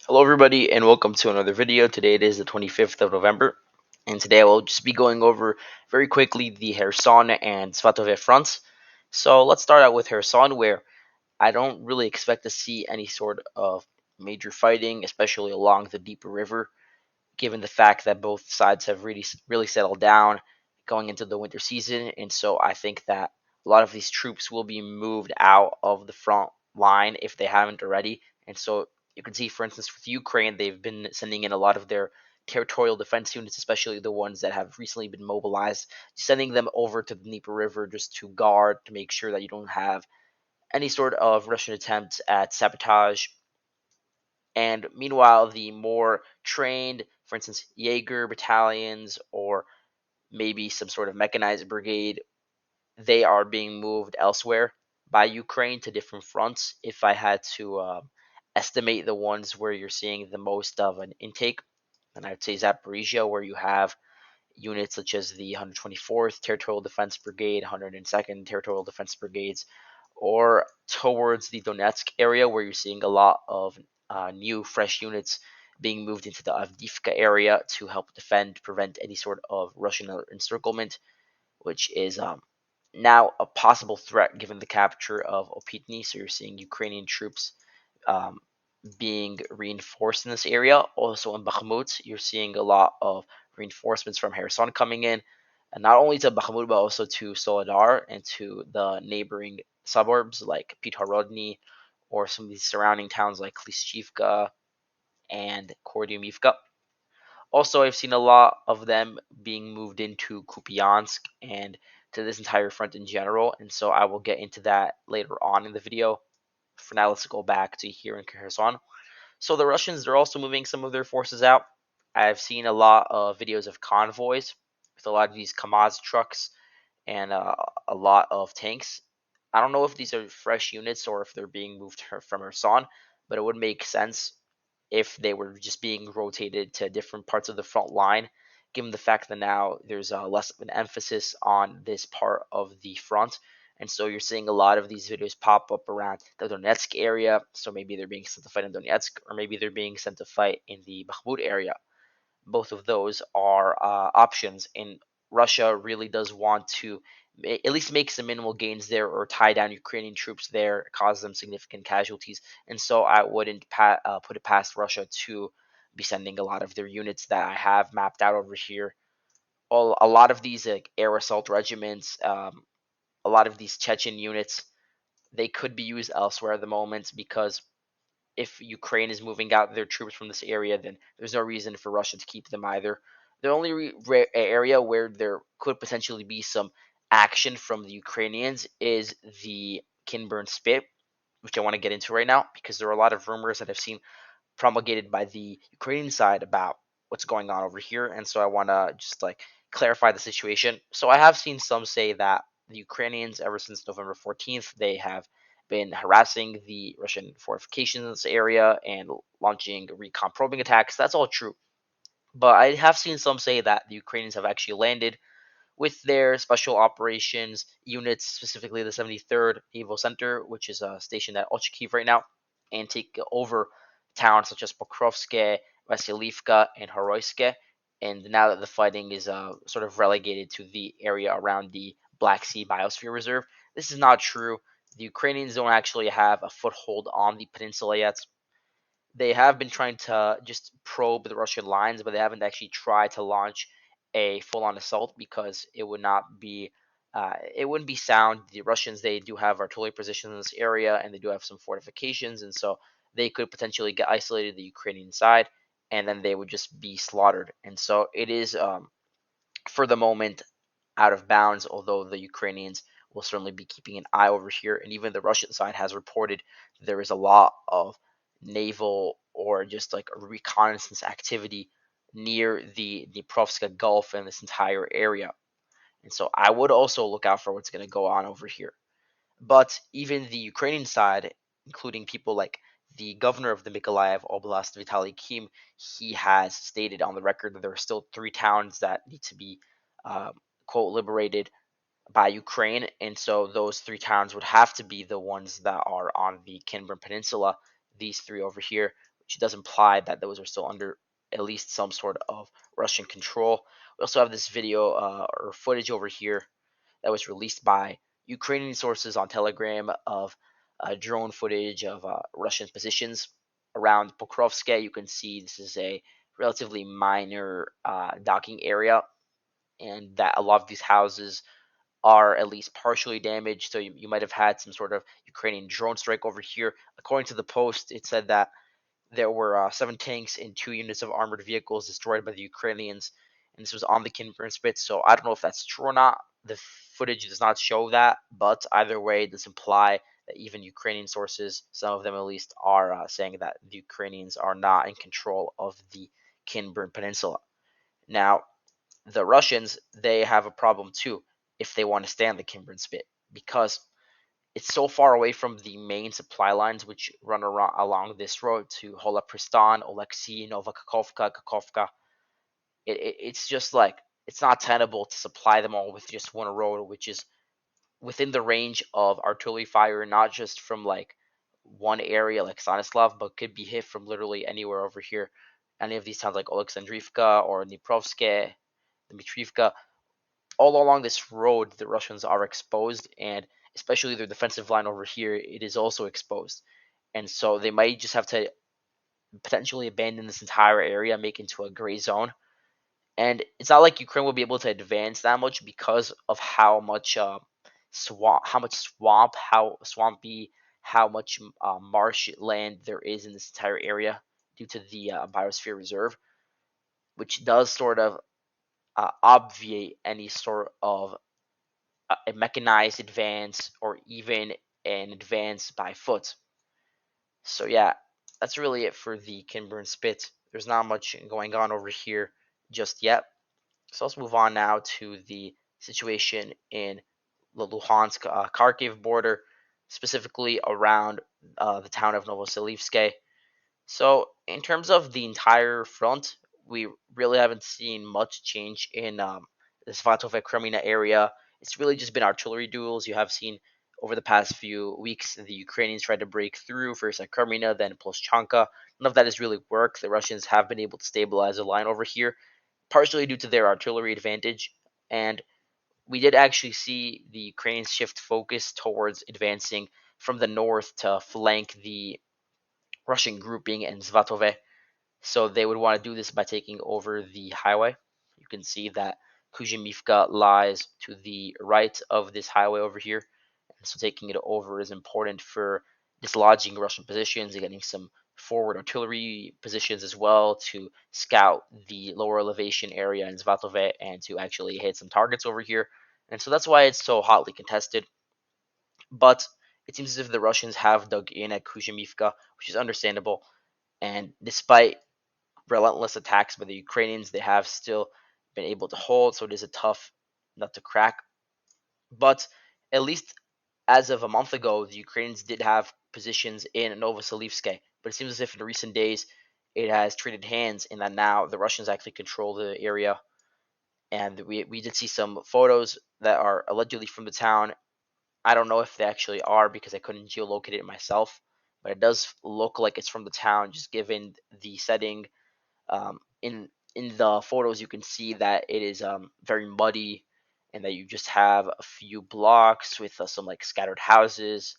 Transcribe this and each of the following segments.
Hello everybody and welcome to another video. Today it is the 25th of November and today I will just be going over very quickly the Kherson and Svatove fronts. So let's start out with Kherson, where I don't really expect to see any sort of major fighting, especially along the deeper river, given the fact that both sides have really settled down going into the winter season. And so I think that a lot of these troops will be moved out of the front line if they haven't already. And so you can see, for instance, with Ukraine, they've been sending in a lot of their territorial defense units, especially the ones that have recently been mobilized, sending them over to the Dnieper River just to guard, to make sure that you don't have any sort of Russian attempts at sabotage. And meanwhile, the more trained, for instance, Jaeger battalions or maybe some sort of mechanized brigade, they are being moved elsewhere by Ukraine to different fronts. If I had to estimate the ones where you're seeing the most of an intake, then I would say Zaporizhia, where you have units such as the 124th Territorial Defense Brigade, 102nd Territorial Defense Brigades, or towards the Donetsk area, where you're seeing a lot of new, fresh units being moved into the Avdiivka area to help prevent any sort of Russian encirclement, which is now a possible threat given the capture of Opitny. So you're seeing Ukrainian troops um, being reinforced in this area. Also in Bakhmut, you're seeing a lot of reinforcements from Kherson coming in, and not only to Bakhmut but also to Soledar and to the neighboring suburbs like Pithorodny or some of these surrounding towns like Klishchivka and Kordyumivka. Also, I've seen a lot of them being moved into Kupiansk and to this entire front in general, and so I will get into that later on in the video. For now, let's go back to here in Kherson. So the Russians, they're also moving some of their forces out. I've seen a lot of videos of convoys with a lot of these Kamaz trucks and a lot of tanks. I don't know if these are fresh units or if they're being moved from Kherson, but it would make sense if they were just being rotated to different parts of the front line, given the fact that now there's less of an emphasis on this part of the front. And so you're seeing a lot of these videos pop up around the Donetsk area. So maybe they're being sent to fight in Donetsk, or maybe they're being sent to fight in the Bakhmut area. Both of those are options, and Russia really does want to at least make some minimal gains there or tie down Ukrainian troops there, cause them significant casualties. And so I wouldn't put it past Russia to be sending a lot of their units that I have mapped out over here. A lot of these air assault regiments, a lot of these Chechen units, they could be used elsewhere at the moment because if Ukraine is moving out their troops from this area, then there's no reason for Russia to keep them either. The only area where there could potentially be some action from the Ukrainians is the Kinburn Spit, which I want to get into right now because there are a lot of rumors that I've seen promulgated by the Ukrainian side about what's going on over here, and so I want to just like clarify the situation. So I have seen some say that the Ukrainians, ever since November 14th, they have been harassing the Russian fortifications in this area and launching recon probing attacks. That's all true. But I have seen some say that the Ukrainians have actually landed with their special operations units, specifically the 73rd Naval Center, which is stationed at Ochakiv right now, and take over towns such as Pokrovske, Vasilivka, and Horoyske. And now that the fighting is sort of relegated to the area around the Black Sea Biosphere Reserve, this is not true. The Ukrainians don't actually have a foothold on the peninsula yet. They have been trying to just probe the Russian lines, but they haven't actually tried to launch a full-on assault because it wouldn't be sound. The Russians, they do have artillery positions in this area, and they do have some fortifications, and so they could potentially get isolated the Ukrainian side, and then they would just be slaughtered. And so it is for the moment out of bounds, although the Ukrainians will certainly be keeping an eye over here. And even the Russian side has reported there is a lot of naval or just like reconnaissance activity near the Dniprovska Gulf and this entire area. And so I would also look out for what's going to go on over here. But even the Ukrainian side, including people like the governor of the Mykolaiv Oblast, Vitaly Kim, he has stated on the record that there are still three towns that need to be, uh, quote, liberated by Ukraine. And so those three towns would have to be the ones that are on the Kinburn Peninsula, these three over here. which does imply that those are still under at least some sort of Russian control. We also have this video or footage over here that was released by Ukrainian sources on Telegram of drone footage of Russian positions around Pokrovske. You can see this is a relatively minor docking area, and that a lot of these houses are at least partially damaged. So you might have had some sort of Ukrainian drone strike over here. According to the post, it said that there were 7 tanks and 2 units of armored vehicles destroyed by the Ukrainians, and this was on the Kinburn Spit. So I don't know if that's true or not. The footage does not show that, but either way, it does imply that even Ukrainian sources, some of them at least, are saying that the Ukrainians are not in control of the Kinburn Peninsula. Now, the Russians, they have a problem too if they want to stay on the Kinburn Spit, because it's so far away from the main supply lines which run around along this road to Holopristan, Oleksiy, Kakovka. It's just like it's not tenable to supply them all with just one road, which is within the range of artillery fire, not just from like one area like Stanislav, but could be hit from literally anywhere over here. Any of these towns like Oleksandrivka or Dniprovske, Dmitrivka, all along this road, the Russians are exposed, and especially their defensive line over here, it is also exposed. And so they might just have to potentially abandon this entire area, make it into a gray zone. And it's not like Ukraine will be able to advance that much because of how much swamp, how swampy, how much marsh land there is in this entire area due to the biosphere reserve, which does sort of obviate any sort of a mechanized advance or even an advance by foot. So yeah, that's really it for the Kinburn Spit. There's not much going on over here just yet. So let's move on now to the situation in the Luhansk Kharkiv border, specifically around the town of Novoselivske. So, in terms of the entire front, we really haven't seen much change in the Svatove Kremina area. It's really just been artillery duels. You have seen over the past few weeks the Ukrainians tried to break through first at Kremina, then Ploschanka. None of that has really worked. The Russians have been able to stabilize the line over here, partially due to their artillery advantage. And we did actually see the Ukrainians shift focus towards advancing from the north to flank the Russian grouping in Svatove. So they would want to do this by taking over the highway. You can see that Kuzhimivka lies to the right of this highway over here. And so taking it over is important for dislodging Russian positions and getting some forward artillery positions as well to scout the lower elevation area in Svatove and to actually hit some targets over here. And so that's why it's so hotly contested. But it seems as if the Russians have dug in at Kuzhimivka, which is understandable. And despite relentless attacks by the Ukrainians, they have still been able to hold. So it is a tough nut to crack. But at least as of a month ago, the Ukrainians did have positions in Novoselivske. But it seems as if in recent days it has traded hands, in that now the Russians actually control the area. And we did see some photos that are allegedly from the town. I don't know if they actually are because I couldn't geolocate it myself, but it does look like it's from the town, just given the setting. In the photos, you can see that it is very muddy, and that you just have a few blocks with some like scattered houses.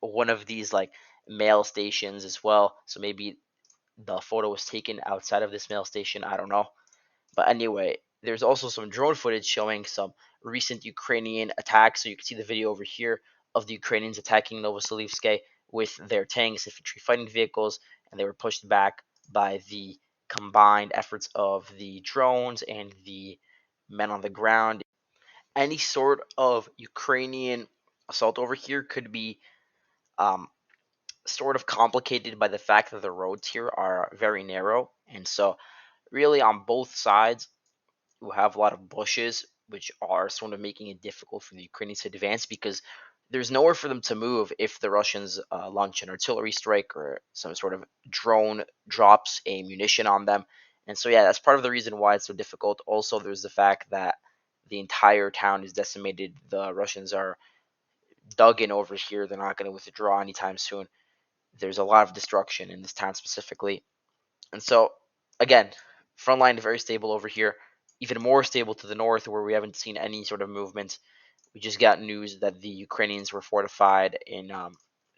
One of these like mail stations as well. So maybe the photo was taken outside of this mail station. I don't know. But anyway, there's also some drone footage showing some recent Ukrainian attacks. So you can see the video over here of the Ukrainians attacking Novoselivske with their tanks, infantry fighting vehicles, and they were pushed back by the combined efforts of the drones and the men on the ground. Any sort of Ukrainian assault over here could be um, sort of complicated by the fact that the roads here are very narrow. And so, really, on both sides, who have a lot of bushes, which are sort of making it difficult for the Ukrainians to advance because there's nowhere for them to move if the Russians launch an artillery strike or some sort of drone drops a munition on them. And so, yeah, that's part of the reason why it's so difficult. Also, there's the fact that the entire town is decimated. The Russians are dug in over here. They're not going to withdraw anytime soon. There's a lot of destruction in this town specifically. And so, again, front line very stable over here, even more stable to the north where we haven't seen any sort of movement. We just got news that the Ukrainians were fortified in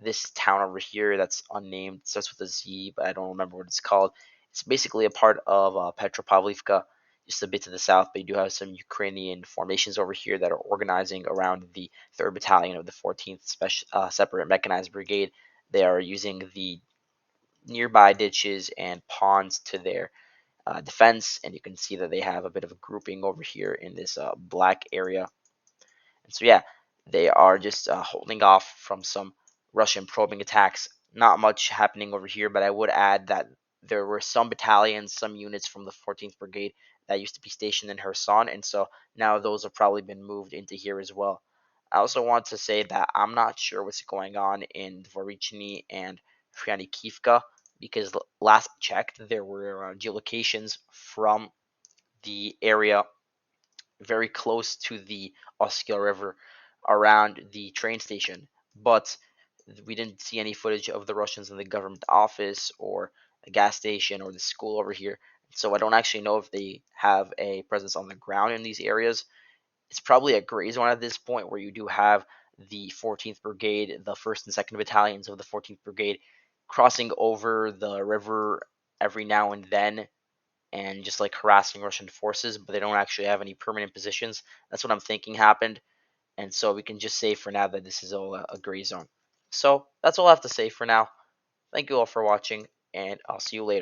this town over here that's unnamed. It starts with a Z, but I don't remember what it's called. It's basically a part of Petropavlivka, just a bit to the south, but you do have some Ukrainian formations over here that are organizing around the 3rd Battalion of the 14th Separate Mechanized Brigade. They are using the nearby ditches and ponds to their defense, and you can see that they have a bit of a grouping over here in this black area. And so, yeah, they are just holding off from some Russian probing attacks. Not much happening over here, but I would add that there were some battalions, some units from the 14th Brigade that used to be stationed in Kherson, and so now those have probably been moved into here as well. I also want to say that I'm not sure what's going on in Dvorichny and Fryanikivka because last checked there were geolocations from the area very close to the Oskil River around the train station, but we didn't see any footage of the Russians in the government office or a gas station or the school over here. So I don't actually know if they have a presence on the ground in these areas. It's probably a gray zone at this point where you do have the 14th Brigade, the 1st and 2nd Battalions of the 14th Brigade crossing over the river every now and then and just like harassing Russian forces, but they don't actually have any permanent positions. That's what I'm thinking happened. And so we can just say for now that this is all a gray zone. So that's all I have to say for now. Thank you all for watching, and I'll see you later.